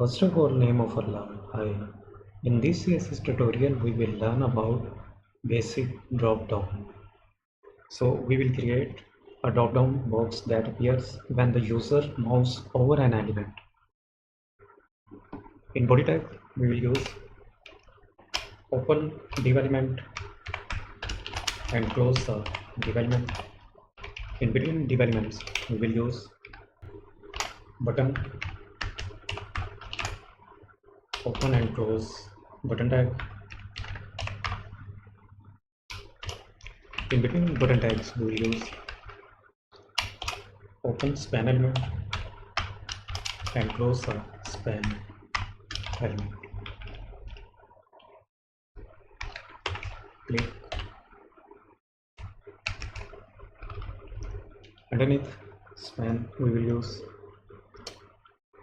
First of all, name of Allah. In this CSS tutorial, we will learn about basic drop-down. So we will create a drop-down box that appears when the user mouse over an element. In body type, we will use open div element and close the div element. In between div elements, we will use button, open and close button tag. In between button tags, we will use open span element and close the span element. Click. Underneath span, we will use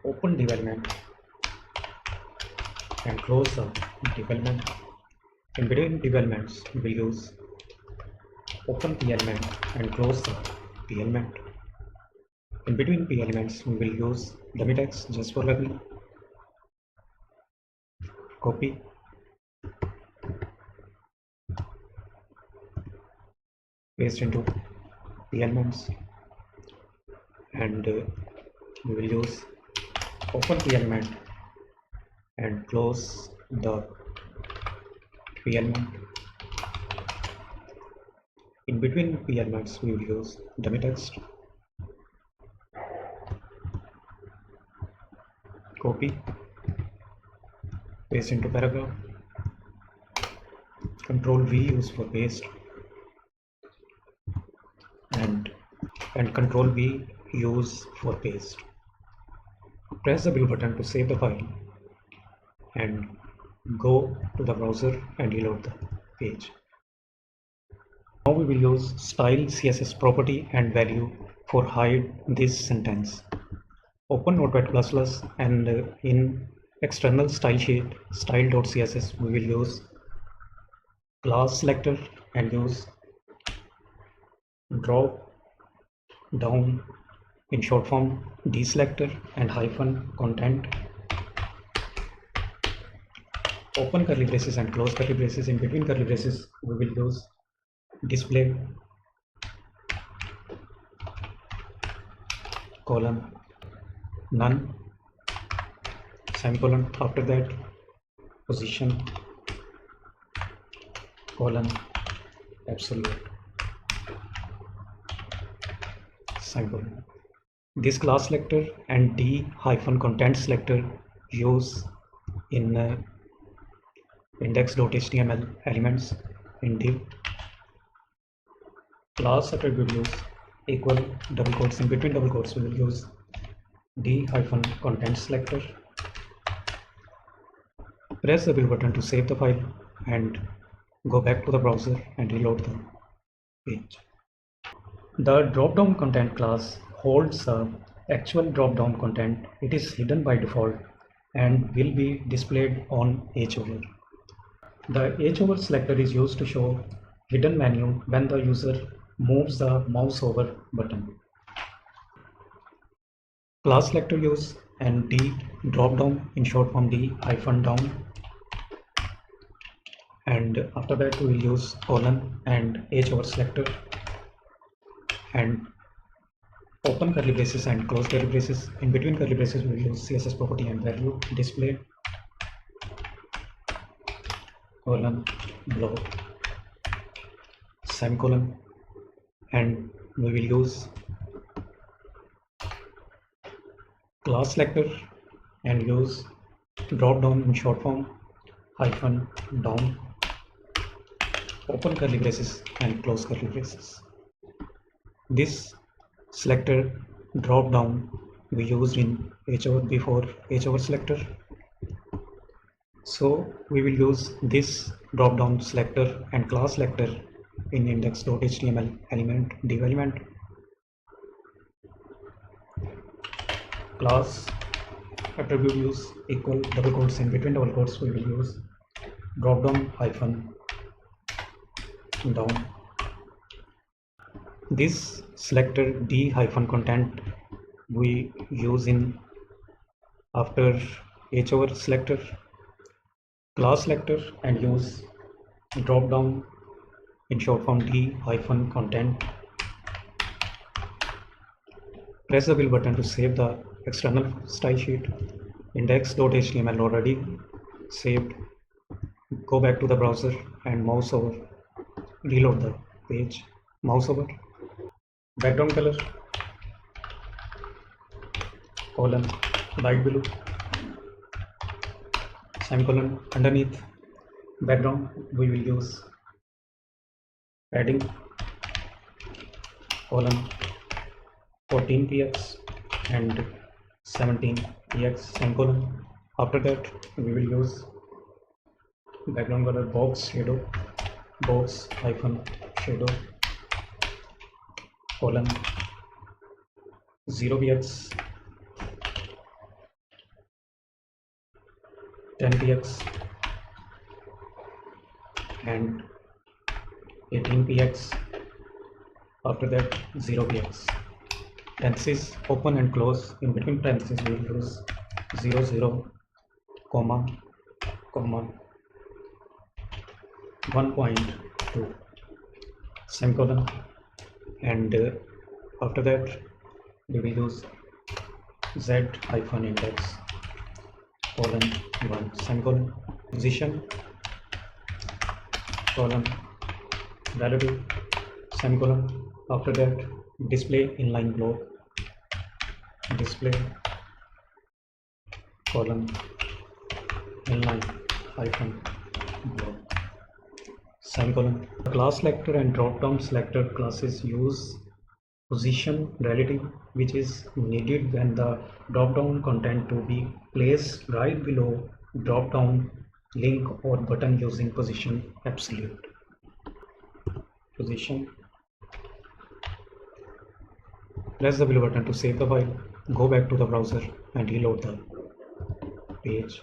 open div element and close the div element. In between div elements, we will use open p element and close the p element. In between p elements, we will use dummy text just for leveling. Copy. Paste into p elements and we will use open p element and close the p element. In between p elements, we will use dummy text. Copy, paste into paragraph. Control V use for paste and Control V use for paste. Press the blue button to save the file and go to the browser and reload the page. Now we will use style CSS property and value for hide this sentence. Open Notepad++ and in external style sheet style.css we will use class selector and use drop down in short form deselector and -content. Open curly braces and close curly braces. In between curly braces we will use display colon none semicolon. After that position colon absolute semicolon. This class selector and d-content selector use in index.html elements in div. Class attribute use equal double quotes. In between double quotes we will use d-content selector. Press the blue button to save the file and go back to the browser and reload the page. The dropdown content class holds the actual dropdown content. It is hidden by default and will be displayed on hover. The hover selector is used to show hidden menu when the user moves the mouse over button. Class selector use and d dropdown in short form d-down, and after that we will use colon and hover selector and open curly braces and close curly braces. In between curly braces we will use CSS property and value display colon blow semicolon, and we will use class selector and use drop down in short form -down, open curly braces and close curly braces. This selector drop down we used in hover before hover selector, so we will use this drop down selector and class selector in index.html element div element. Class attribute use equal double quotes. In between double quotes we will use drop down -down. This selector d-content we use in after over selector, class selector, and use drop down in short form D-content. Press the wheel button to save the external style sheet. Index.html already saved. Go back to the browser and mouse over. Reload the page. Mouse over. Background color colon light blue semicolon underneath background we will use padding colon 14px and 17px semicolon. After that we will use background color box shadow box hyphen shadow colon 0px 10px and 18px. After that 0px. Parentheses open and close. In between parentheses we will use 00 comma 1.2 semicolon, and after that we will use z-index colon 1 semicolon position colon relative semicolon. After that display inline block display colon inline hyphen block semicolon. The class selector and drop down selector classes use position relative, which is needed when the drop down content to be placed right below drop down link or button using position absolute. Position. Press the below button to save the file. Go back to the browser and reload the page.